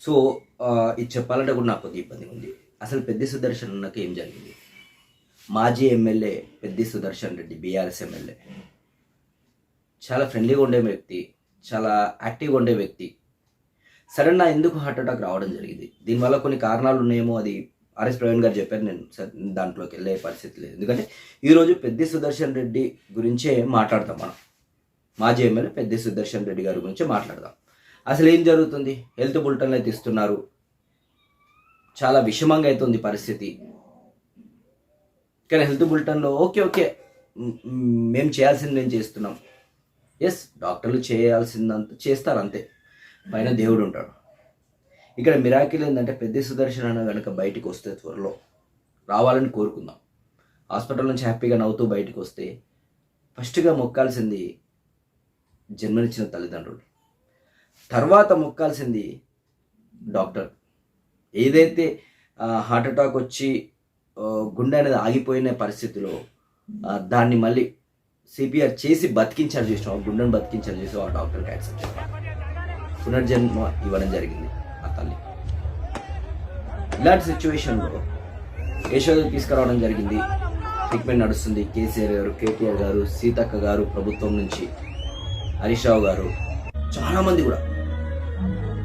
So ఇది చెప్పాలంటే కూడా నాకు కొద్దిగా ఇబ్బంది ఉంది. అసలు పెద్ది సుదర్శన్ అన్నకి ఏం జరిగింది? మాజీ MLA Peddi Sudarshan Reddy, BRS MLA, చాలా ఫ్రెండ్లీగా ఉండే వ్యక్తి, చాలా యాక్టివ్గా ఉండే వ్యక్తి. సడన్గా ఎందుకు హార్ట్ అటాక్ రావడం జరిగింది? దీనివల్ల కొన్ని కారణాలు ఉన్నాయేమో, అది ఆర్ఎస్ ప్రవీణ్ గారు చెప్పారు. నేను దాంట్లోకి వెళ్ళే పరిస్థితి లేదు, ఎందుకంటే ఈరోజు పెద్ది సుదర్శన్ రెడ్డి గురించే మాట్లాడతాం మనం. మాజీ ఎమ్మెల్యే పెద్ది సుదర్శన్ రెడ్డి గారి గురించి మాట్లాడదాం. అసలు ఏం జరుగుతుంది? హెల్త్ బులెటిన్లు అయితే ఇస్తున్నారు, చాలా విషమంగా అవుతుంది పరిస్థితి. కానీ హెల్త్ బులెటిన్లో ఓకే మేము చేయాల్సింది మేము చేస్తున్నాం. ఎస్, డాక్టర్లు చేయాల్సిందంత చేస్తారు, అంతే. పైన దేవుడు ఉంటాడు. ఇక్కడ మిరాకిల్ ఏంటంటే పెద్ది సుదర్శన్ అన్న కనుక బయటికి వస్తే, త్వరలో రావాలని కోరుకుందాం. హాస్పిటల్ నుంచి హ్యాపీగా నవ్వుతూ బయటికి వస్తే ఫస్ట్గా మొక్కాల్సింది జన్మనిచ్చిన తల్లిదండ్రులు, తర్వాత మొక్కాల్సింది డాక్టర్. ఏదైతే హార్ట్ అటాక్ వచ్చి గుండె అనేది ఆగిపోయిన పరిస్థితిలో దాన్ని మళ్ళీ సిపిఆర్ చేసి బతికించారు చూసాం, గుండెను బతికించారు చూసాం, ఆ డాక్టర్ యాక్సెప్ట్ చేశారు, పునర్జన్మ ఇవ్వడం జరిగింది ఆ తల్లి. ఇలాంటి సిచ్యువేషన్లో యశోద తీసుకురావడం జరిగింది, ట్రీట్మెంట్ నడుస్తుంది. కేసీఆర్ గారు, కేటీఆర్ గారు, సీతక్క గారు, ప్రభుత్వం నుంచి హరీష్ రావు గారు, చాలామంది కూడా,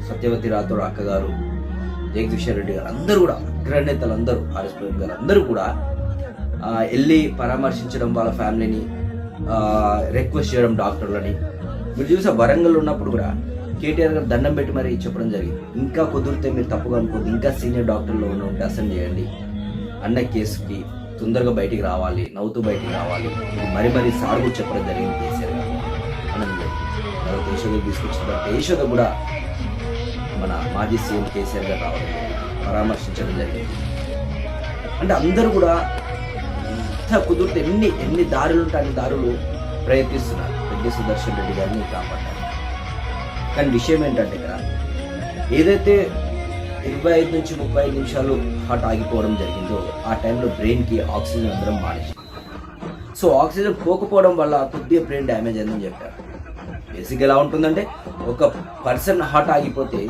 సత్యవతి రాథోడ్ అక్క గారు, జగదీశ్వర్ రెడ్డి గారు, అందరూ కూడా అగ్రనేతలు అందరూ, ఆర్ఎస్ ప్రవీణ్ గారు అందరూ కూడా వెళ్ళి పరామర్శించడం, వాళ్ళ ఫ్యామిలీని రిక్వెస్ట్ చేయడం డాక్టర్లని. మీరు చూసా వరంగల్ ఉన్నప్పుడు కూడా కేటీఆర్ గారు దండం పెట్టి మరీ చెప్పడం జరిగింది, ఇంకా కుదిరితే మీరు తప్పుగా అనుకోండి, ఇంకా సీనియర్ డాక్టర్లో ఉంటే అసెండ్ చేయండి, అన్న కేసుకి తొందరగా బయటికి రావాలి, నవ్వుతూ బయటికి రావాలి, మరీ సార్లు చెప్పడం జరిగింది కేసీఆర్ గారు. తర్వాత యశోద తీసుకొచ్చిన తర్వాత యశోద కూడా మన మాజీ సీఎం కేసీఆర్ గారు రావడం జరిగింది, పరామర్శించడం జరిగింది. అంటే అందరూ కూడా ఎంత కుదిరితే ఎన్ని దారులు ఉంటే అన్ని దారులు ప్రయత్నిస్తున్నారు పెద్ది సుదర్శన్ రెడ్డి గారిని కాపాడారు. కానీ విషయం ఏంటంటే ఇక్కడ ఏదైతే 25 నుంచి 35 నిమిషాలు హార్ట్ ఆగిపోవడం జరిగిందో ఆ టైంలో బ్రెయిన్కి ఆక్సిజన్ అందరం మానేసింది. సో ఆక్సిజన్ పోకపోవడం వల్ల కొద్దిగా బ్రెయిన్ డ్యామేజ్ అయిందని చెప్పారు. బేసిక్ ఎలా ఉంటుందంటే, ఒక పర్సన్ హార్ట్ ఆగిపోతే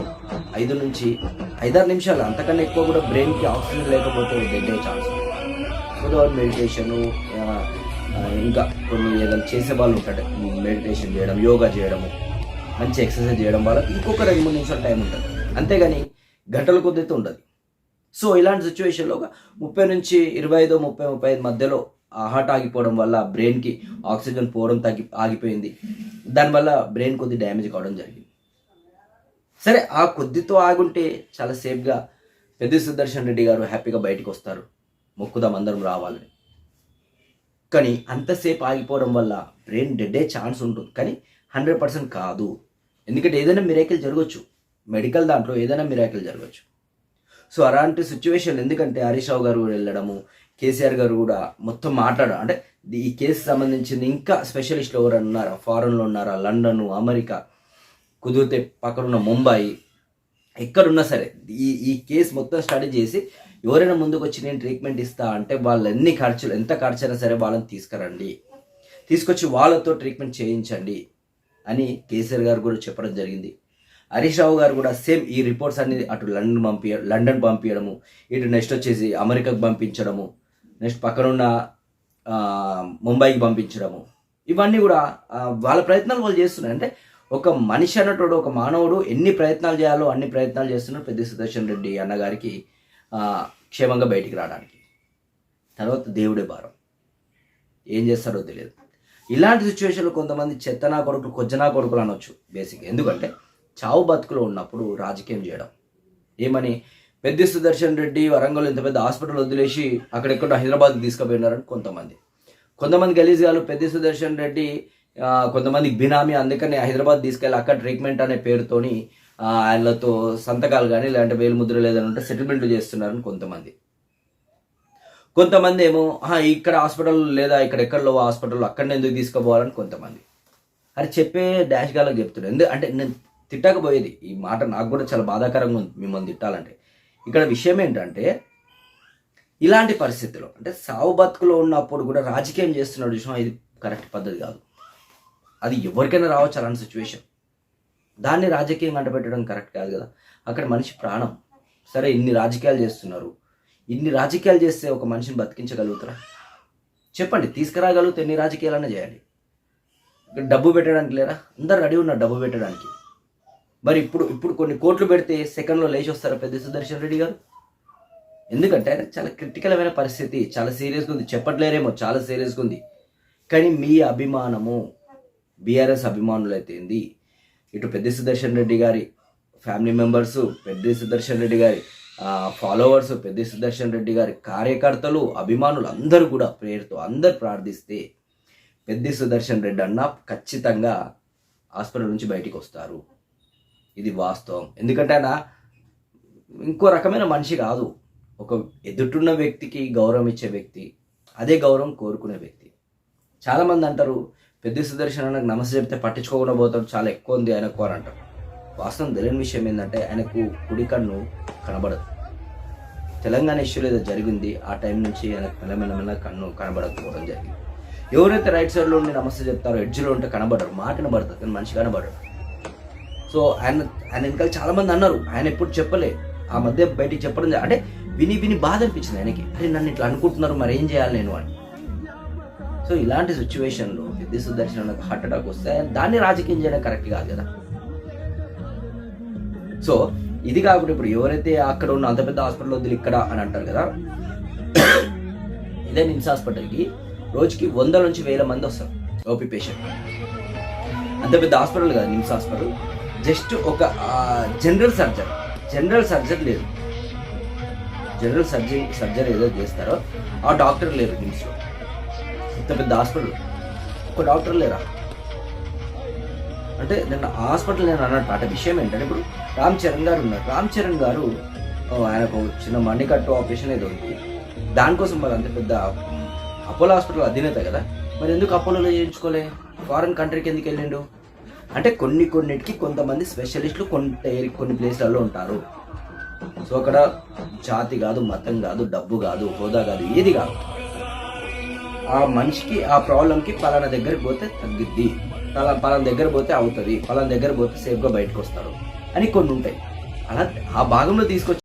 5 నుంచి 5-6 నిమిషాలు, అంతకన్నా ఎక్కువ కూడా బ్రెయిన్కి ఆక్సిజన్ లేకపోతే డెడ్ అయ్యే ఛాన్స్ ఉంది. వితౌట్ మెడిటేషను, ఇంకా కొన్ని ఏదైనా చేసే వాళ్ళు ఉంటాడు, మెడిటేషన్ చేయడం, యోగా చేయడము, మంచి ఎక్సర్సైజ్ చేయడం వల్ల ఇంకొక 2-3 నిమిషాలు టైం ఉంటుంది, అంతేగాని గంటల కొద్దైతే ఉండదు. సో ఇలాంటి సిచ్యువేషన్లో 30 నుంచి 25 మధ్యలో హార్ట్ ఆగిపోవడం వల్ల బ్రెయిన్కి ఆక్సిజన్ పోవడం ఆగిపోయింది. దానివల్ల బ్రెయిన్ కొద్ది డ్యామేజ్ కావడం జరిగింది. సరే, ఆ కొద్దితో ఆగుంటే చాలా సేఫ్గా పెద్ది సుదర్శన్ రెడ్డి గారు హ్యాపీగా బయటకు వస్తారు, మొక్కుదాం అందరం రావాలని. కానీ అంతసేపు ఆగిపోవడం వల్ల బ్రెయిన్ డెడ్ అయ్యే ఛాన్స్ ఉంటుంది, కానీ 100% కాదు. ఎందుకంటే ఏదైనా మిరాకిల్ జరగవచ్చు, మెడికల్ దాంట్లో ఏదైనా మిరాకిల్ జరగవచ్చు. సో అలాంటి సిచ్యువేషన్, ఎందుకంటే హరీష్ రావు గారు వెళ్ళడము, కేసీఆర్ గారు కూడా మొత్తం మాట్లాడారు. అంటే ఈ కేసు సంబంధించింది ఇంకా స్పెషలిస్టులు ఎవరు ఉన్నారా, ఫారెన్లో ఉన్నారా, లండన్, అమెరికా, కుదిరితే పక్కనున్న ముంబై, ఎక్కడున్నా సరే ఈ కేసు మొత్తం స్టడీ చేసి ఎవరైనా ముందుకు వచ్చి నేను ట్రీట్మెంట్ ఇస్తా అంటే వాళ్ళు ఎంత ఖర్చు అయినా సరే వాళ్ళని తీసుకొచ్చి వాళ్ళతో ట్రీట్మెంట్ చేయించండి అని కేసీఆర్ గారు కూడా చెప్పడం జరిగింది. హరీష్ రావు గారు కూడా సేమ్ ఈ రిపోర్ట్స్ అన్ని అటు లండన్ పంపించడము, ఇటు నెక్స్ట్ వచ్చేసి అమెరికాకు పంపించడము, నెక్స్ట్ పక్కనున్న ముంబైకి పంపించడము, ఇవన్నీ కూడా వాళ్ళ ప్రయత్నాలు వాళ్ళు చేస్తున్నారు. అంటే ఒక మనిషి అన్నట్టు, ఒక మానవుడు ఎన్ని ప్రయత్నాలు చేయాలో అన్ని ప్రయత్నాలు చేస్తున్నారు పెద్ది సుదర్శన్ రెడ్డి అన్నగారికి క్షేమంగా బయటికి రావడానికి. తర్వాత దేవుడే భారం, ఏం చేస్తారో తెలియదు. ఇలాంటి సిచ్యువేషన్లో కొంతమంది చెత్తనా కొడుకులు, కొజ్జనా కొడుకులు అనొచ్చు బేసిక్. ఎందుకంటే చావు బతుకులో ఉన్నప్పుడు రాజకీయం చేయడం, ఏమని పెద్ది సుదర్శన్ రెడ్డి వరంగల్ ఇంత పెద్ద హాస్పిటల్ వదిలేసి అక్కడెక్కడ హైదరాబాద్కి తీసుకుపోయినారని కొంతమంది గలీజాలు. పెద్ది సుదర్శన్ రెడ్డి కొంతమందికి బినామీ, అందుకని హైదరాబాద్ తీసుకెళ్ళి అక్కడ ట్రీట్మెంట్ అనే పేరుతోని ఆయనతో సంతకాలు కానీ లేదంటే వేలు ముద్ర లేదని ఉంటే సెటిల్మెంట్లు చేస్తున్నారని కొంతమంది ఏమో ఇక్కడ హాస్పిటల్ లేదా ఇక్కడ ఎక్కడలో హాస్పిటల్ అక్కడనే ఎందుకు తీసుకుపోవాలని కొంతమంది. అది చెప్పే డాష్ గాలకు చెప్తున్నాను. అంటే నేను తిట్టకపోయేది, ఈ మాట నాకు కూడా చాలా బాధాకరంగా ఉంది మిమ్మల్ని తిట్టాలంటే. ఇక్కడ విషయం ఏంటంటే, ఇలాంటి పరిస్థితిలో అంటే సావు బతుకులో ఉన్నప్పుడు కూడా రాజకీయం చేస్తున్నాడు విషయం, ఇది కరెక్ట్ పద్ధతి కాదు. అది ఎవరికైనా రావచ్చు అలాంటి సిచ్యువేషన్, దాన్ని రాజకీయంగా అంటపెట్టడం కరెక్ట్ కాదు కదా. అక్కడ మనిషి ప్రాణం. సరే ఇన్ని రాజకీయాలు చేస్తున్నారు, ఇన్ని రాజకీయాలు చేస్తే ఒక మనిషిని బతికించగలుగుతారా? చెప్పండి. తీసుకురాగలిగితే ఎన్ని రాజకీయాలన్నా చేయాలి. ఇక్కడ డబ్బు పెట్టడానికి లేరా? అందరు రెడీ ఉన్నారు డబ్బు పెట్టడానికి. మరి ఇప్పుడు కొన్ని కోట్లు పెడితే సెకండ్లో లేచి వస్తారా పెద్ద సుదర్శన్ రెడ్డి గారు? ఎందుకంటే ఆయన చాలా క్రిటికల్ అయిన పరిస్థితి, చాలా సీరియస్గా ఉంది. చెప్పట్లేరేమో, చాలా సీరియస్గా ఉంది. కానీ మీ అభిమానము, బీఆర్ఎస్ అభిమానులు అయితే ఏంది, ఇటు పెద్ద సుదర్శన్ రెడ్డి గారి ఫ్యామిలీ మెంబర్సు, పెద్ద సుదర్శన్ రెడ్డి గారి ఫాలోవర్సు, పెద్ద సుదర్శన్ రెడ్డి గారి కార్యకర్తలు, అభిమానులు అందరూ కూడా ప్రేయర్తో అందరు ప్రార్థిస్తే పెద్ద సుదర్శన్ రెడ్డి అన్న ఖచ్చితంగా హాస్పిటల్ నుంచి బయటికి వస్తారు. ఇది వాస్తవం. ఎందుకంటే ఆయన ఇంకో రకమైన మనిషి కాదు. ఒక ఎదుటున్న వ్యక్తికి గౌరవం ఇచ్చే వ్యక్తి, అదే గౌరవం కోరుకునే వ్యక్తి. చాలామంది అంటారు పెద్ద సుదర్శన్ అన్నకు నమస్తే చెప్తే పట్టించుకోకుండా పోతాడు, చాలా ఎక్కువ ఉంది ఆయనకు అని అంటారు. వాస్తవం తెలియని విషయం ఏంటంటే ఆయనకు కుడి కన్ను కనబడదు. తెలంగాణ ఇష్యూలో ఏదో జరిగింది, ఆ టైం నుంచి ఆయనకు మెల్లమెల్ల కన్ను కనబడకపోవడం జరిగింది. ఎవరైతే రైట్ సైడ్లో ఉండి నమస్తే చెప్తారో ఎడ్జ్లో ఉంటే కనబడరు, మాట కనబడుతుంది కానీ మనిషి కనబడరు. సో ఆయన వెనకాల చాలామంది అన్నారు, ఆయన ఎప్పుడు చెప్పలే, ఆ మధ్య బయటికి చెప్పడం అంటే విని బాధ అనిపించింది ఆయనకి. అరే నన్ను ఇట్లా అనుకుంటున్నారు, మరి ఏం చేయాలి నేను అని. సో ఇలాంటి సిచ్యువేషన్లో పెద్ద సుదర్శన్ హార్ట్ అటాక్ వస్తే దాన్ని రాజకీయం చేయడం కరెక్ట్ కాదు కదా. సో ఇది కాకుండా ఇప్పుడు ఎవరైతే అక్కడ ఉన్న అంత పెద్ద హాస్పిటల్ వద్దు ఇక్కడ అని అంటారు కదా, ఇదే నిమ్స్ హాస్పిటల్కి రోజుకి 100 నుంచి 1000 మంది వస్తారు ఓపీ పేషెంట్. అంత పెద్ద హాస్పిటల్ కాదు నిమ్స్ హాస్పిటల్. జస్ట్ ఒక జనరల్ సర్జరీ లేదు. జనరల్ సర్జరీ ఏదో చేస్తారో ఆ డాక్టర్ లేరు నిమ్స్లో. ఇంత పెద్ద హాస్పిటల్ ఒక డాక్టర్ లేరా అంటే నేను హాస్పిటల్ నేను అన్నట్టు. అంటే విషయం ఏంటంటే ఇప్పుడు రామ్ చరణ్ గారు ఉన్నారు. రామ్ చరణ్ గారు ఆయనకు చిన్న మణికట్టు ఆపరేషన్ ఏదో ఉంది, దానికోసం మరి అంత పెద్ద అపోలో హాస్పిటల్ అధినేత కదా, మరి ఎందుకు అపోలోలో చేయించుకోలే? ఫారెన్ కంట్రీకి ఎందుకు వెళ్ళిండు? అంటే కొన్నిటికి కొంతమంది స్పెషలిస్టులు కొన్ని ప్లేస్లలో ఉంటారు. సో అక్కడ జాతి కాదు, మతం కాదు, డబ్బు కాదు, హోదా కాదు, ఏది కాదు. ఆ మనిషికి ఆ ప్రాబ్లంకి పలానా దగ్గరికి పోతే తగ్గిద్ది, పలానా దగ్గర పోతే అవుతుంది, పలానా దగ్గర పోతే సేఫ్గా బయటకు వస్తారు అని కొన్ని ఉంటాయి. అలా ఆ భాగంలో తీసుకొచ్చి